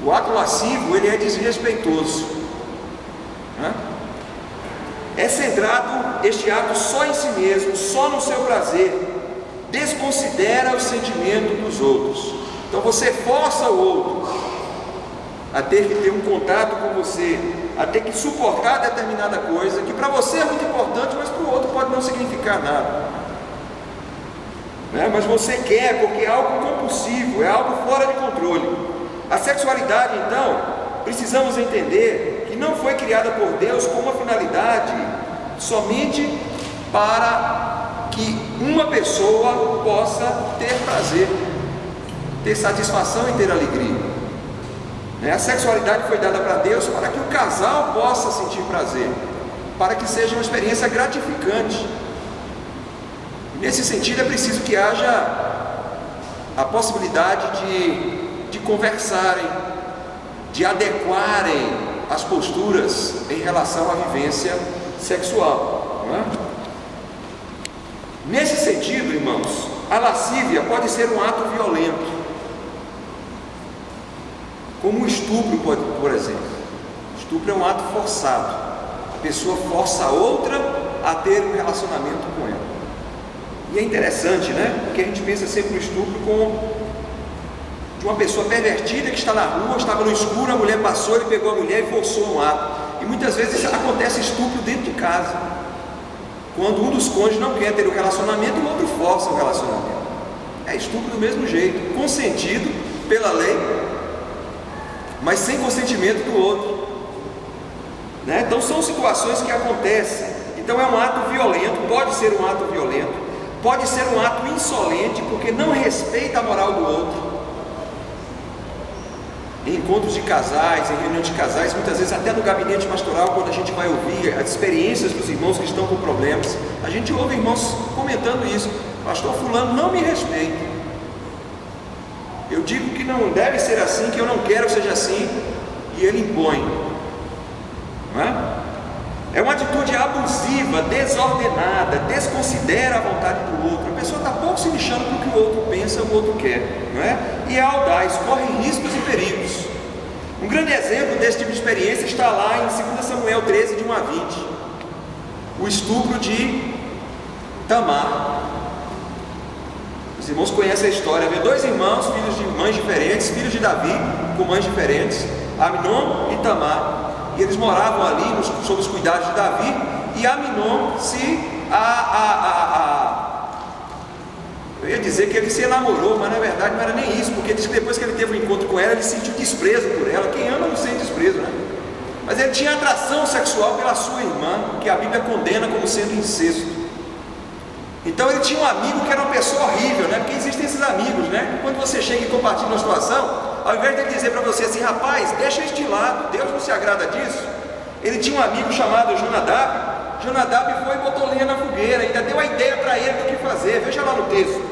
O ato lascivo, ele é desrespeitoso, né? É centrado este ato só em si mesmo, só no seu prazer, desconsidera o sentimento dos outros. Então você força o outro a ter que ter um contato com você, a ter que suportar determinada coisa que para você é muito importante, mas para o outro pode não significar nada, né? Mas você quer, porque é algo compulsivo, é algo fora de controle. A sexualidade, então, precisamos entender que não foi criada por Deus com uma finalidade somente para que uma pessoa possa ter prazer, ter satisfação e ter alegria. A sexualidade foi dada para Deus para que o casal possa sentir prazer, para que seja uma experiência gratificante. Nesse sentido, é preciso que haja a possibilidade de conversarem, de adequarem as posturas em relação à vivência sexual, não é? Nesse sentido, irmãos, a lascívia pode ser um ato violento, como o estupro, por exemplo. O estupro é um ato forçado. A pessoa força a outra a ter um relacionamento com ela. E é interessante, né? Porque a gente pensa sempre no estupro como de uma pessoa pervertida que está na rua, estava no escuro, a mulher passou, ele pegou a mulher e forçou um ato. E muitas vezes acontece estupro dentro de casa, quando um dos cônjuges não quer ter o relacionamento e o outro força o relacionamento. É estupro do mesmo jeito, consentido pela lei, mas sem consentimento do outro, né? Então são situações que acontecem. Então é um ato violento, pode ser um ato violento, pode ser um ato insolente, porque não respeita a moral do outro. Em encontros de casais, em reuniões de casais, muitas vezes até no gabinete pastoral, quando a gente vai ouvir as experiências dos irmãos que estão com problemas, a gente ouve irmãos comentando isso: pastor fulano não me respeita, eu digo que não deve ser assim, que eu não quero que seja assim, e ele impõe, não é? É uma atitude abusiva, desordenada, desconsidera a vontade do outro. A pessoa está pouco se lixando para o que o outro pensa, o outro quer, não é? E é audaz, corre riscos e perigos. Um grande exemplo desse tipo de experiência está lá em 2 Samuel 13, de 1 a 20. O estupro de Tamar. Os irmãos conhecem a história. Havia dois irmãos, filhos de mães diferentes, filhos de Davi, com mães diferentes, Amnon e Tamar. E eles moravam ali sob os cuidados de Davi. E Amnon eu ia dizer que ele se enamorou, mas na verdade não era nem isso, porque diz que depois que ele teve um encontro com ela, ele sentiu desprezo por ela. Quem ama não sente desprezo, né? Mas ele tinha atração sexual pela sua irmã, que a Bíblia condena como sendo incesto. Então ele tinha um amigo que era uma pessoa horrível, né? Porque existem esses amigos, né? Quando você chega e compartilha uma situação, ao invés de ele dizer para você assim: rapaz, deixa isso de lado, Deus não se agrada disso. Ele tinha um amigo chamado Jonadab. Jonadab foi e botou lenha na fogueira, ainda deu a ideia para ele do que fazer. Veja lá no texto,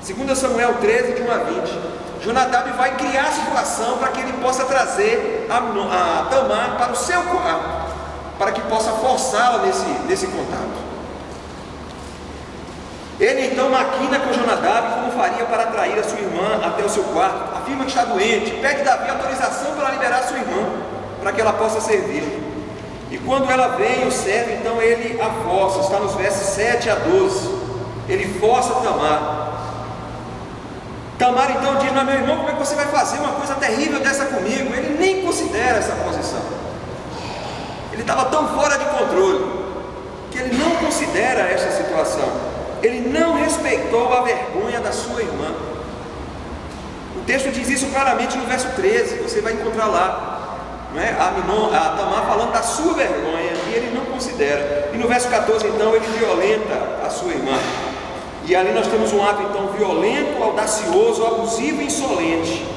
2 Samuel 13, de 1 a 20. Jonadab vai criar a situação para que ele possa trazer a Tamar para o seu quarto, para que possa forçá-la nesse contato. Ele então maquina com Jonadab como faria para atrair a sua irmã até o seu quarto. Afirma que está doente, pede Davi autorização para liberar sua irmã, para que ela possa servir. E quando ela vem, o serve, então ele a força. Está nos versos 7 a 12. Ele força Tamar. Tamar então diz: mas meu irmão, como é que você vai fazer uma coisa terrível dessa comigo? Ele nem considera essa posição. Ele estava tão fora de controle que ele não considera essa situação. Ele não respeitou a vergonha da sua irmã. O texto diz isso claramente no verso 13, você vai encontrar lá, não é? A Tamar falando da sua vergonha, e ele não considera. E no verso 14 então ele violenta a sua irmã. E ali nós temos um ato então violento, audacioso, abusivo e insolente,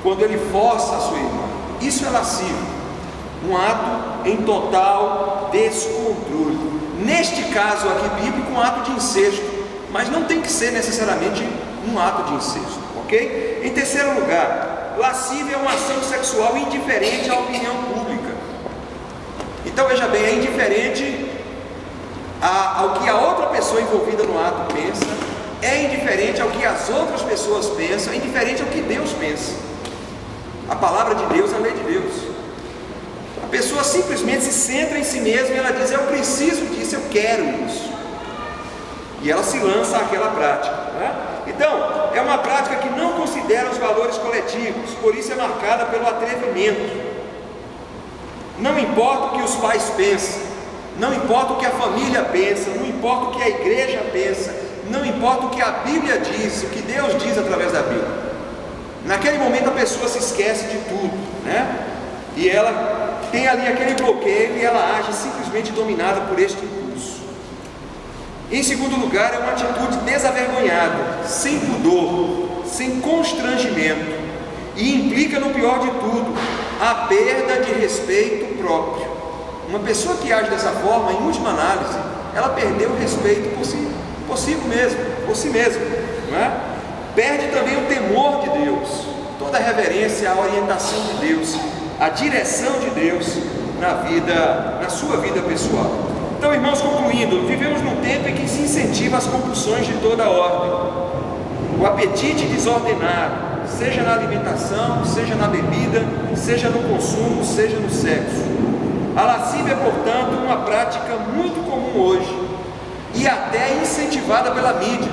quando ele força a sua irmã. Isso é lascivo, um ato em total descontrole. Neste caso aqui bíblico, um ato de incesto, mas não tem que ser necessariamente um ato de incesto, ok? Em terceiro lugar, lascívia é uma ação sexual indiferente à opinião pública. Então veja bem, é indiferente ao que a outra pessoa envolvida no ato pensa, é indiferente ao que as outras pessoas pensam, é indiferente ao que Deus pensa. A palavra de Deus é a lei de Deus. A pessoa simplesmente se centra em si mesma e ela diz: eu preciso disso, eu quero isso. E ela se lança àquela prática, né? Então, é uma prática que não considera os valores coletivos, por isso é marcada pelo atrevimento. Não importa o que os pais pensam, não importa o que a família pensa, não importa o que a igreja pensa, não importa o que a Bíblia diz, o que Deus diz através da Bíblia. Naquele momento a pessoa se esquece de tudo, né? E ela tem ali aquele bloqueio e ela age simplesmente dominada por este impulso. Em segundo lugar, é uma atitude desavergonhada, sem pudor, sem constrangimento, e implica no pior de tudo, a perda de respeito próprio. Uma pessoa que age dessa forma, em última análise, ela perdeu o respeito por si mesmo, não é? Perde também o temor de Deus, toda a reverência, a orientação de Deus, a direção de Deus na sua vida pessoal. Então, irmãos, concluindo, vivemos num tempo em que se incentiva as compulsões de toda a ordem, o apetite desordenado, seja na alimentação, seja na bebida, seja no consumo, seja no sexo. A lascívia é, portanto, uma prática muito comum hoje e até incentivada pela mídia.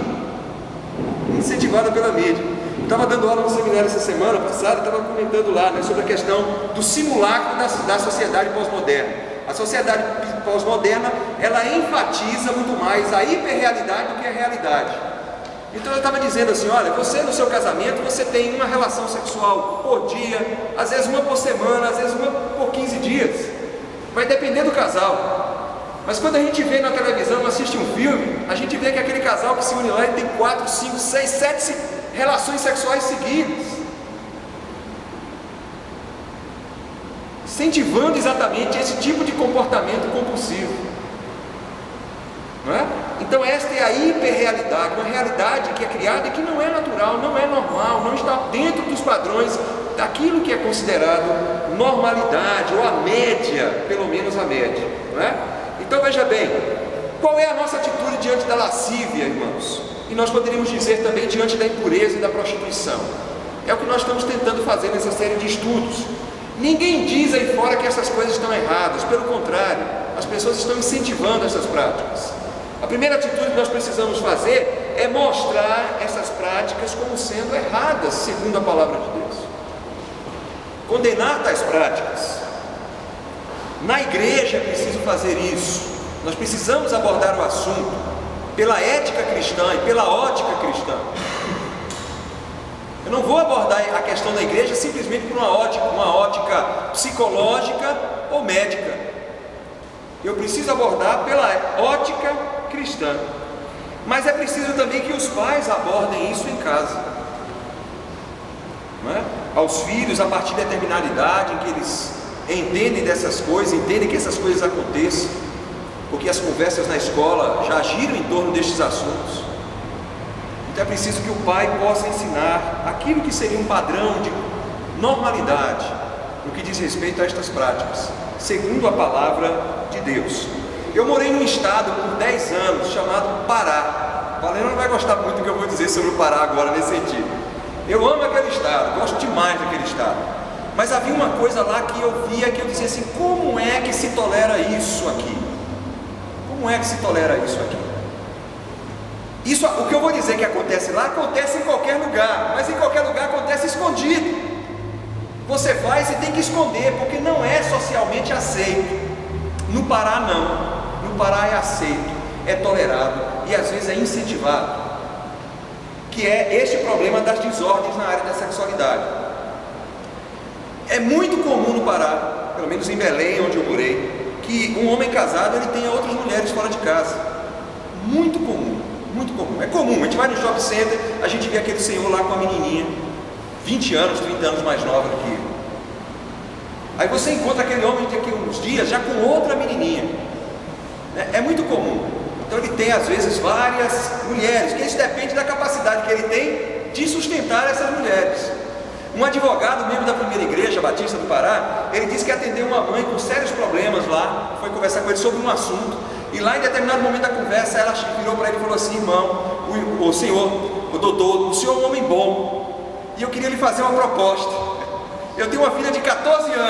Eu estava dando aula no seminário essa semana passada, estava comentando lá, né, sobre a questão do simulacro da sociedade pós-moderna. A sociedade pós-moderna, ela enfatiza muito mais a hiperrealidade do que a realidade. Então eu estava dizendo assim: olha, você no seu casamento, você tem uma relação sexual por dia, às vezes uma por semana, às vezes uma por 15 dias, vai depender do casal. Mas quando a gente vê na televisão, assiste um filme, a gente vê que aquele casal que se une lá, ele tem 4, 5, 6, 7 relações sexuais seguidas, incentivando exatamente esse tipo de comportamento compulsivo, não é? Então esta é a hiperrealidade, uma realidade que é criada e que não é natural, não é normal, não está dentro dos padrões daquilo que é considerado normalidade, ou a média, pelo menos a média, não é? Então veja bem, qual é a nossa atitude diante da lascívia, irmãos? E nós poderíamos dizer também diante da impureza e da prostituição. É o que nós estamos tentando fazer nessa série de estudos. Ninguém diz aí fora que essas coisas estão erradas, pelo contrário, as pessoas estão incentivando essas práticas. A primeira atitude que nós precisamos fazer é mostrar essas práticas como sendo erradas, segundo a palavra de Deus. Condenar tais práticas. Na igreja é preciso fazer isso. Nós precisamos abordar o assunto pela ética cristã e pela ótica cristã. Eu não vou abordar a questão da igreja simplesmente por uma ótica psicológica ou médica. Eu preciso abordar pela ótica cristã. Mas é preciso também que os pais abordem isso em casa, não é? Aos filhos, a partir de determinada idade em que eles entendem dessas coisas, entendem que essas coisas aconteçam, porque as conversas na escola já giram em torno destes assuntos. Então é preciso que o pai possa ensinar aquilo que seria um padrão de normalidade no que diz respeito a estas práticas, segundo a palavra de Deus. Eu morei num estado por 10 anos chamado Pará. O Valeno não vai gostar muito do que eu vou dizer sobre o Pará agora nesse sentido. Eu amo aquele estado, gosto demais daquele estado. Mas havia uma coisa lá que eu via, que eu dizia assim: como é que se tolera isso aqui? Como é que se tolera isso aqui? Isso, o que eu vou dizer que acontece lá, acontece em qualquer lugar, mas em qualquer lugar acontece escondido. Você faz e tem que esconder, porque não é socialmente aceito. No Pará não. No Pará é aceito, é tolerado e às vezes é incentivado, que é este problema das desordens na área da sexualidade. É muito comum no Pará, pelo menos em Belém, onde eu morei, que um homem casado ele tenha outras mulheres fora de casa. Muito comum, muito comum. É comum, a gente vai no shopping center, a gente vê aquele senhor lá com a menininha, 20 anos, 30 anos mais nova do que ele. Aí você encontra aquele homem daqui uns dias já com outra menininha. É muito comum. Então ele tem às vezes várias mulheres, que isso depende da capacidade que ele tem de sustentar essas mulheres. Um advogado, membro da primeira igreja batista do Pará, ele disse que atendeu uma mãe com sérios problemas lá, foi conversar com ele sobre um assunto, e lá em determinado momento da conversa, ela virou para ele e falou assim: irmão, o senhor, o doutor, o senhor é um homem bom, e eu queria lhe fazer uma proposta. Eu tenho uma filha de 14 anos.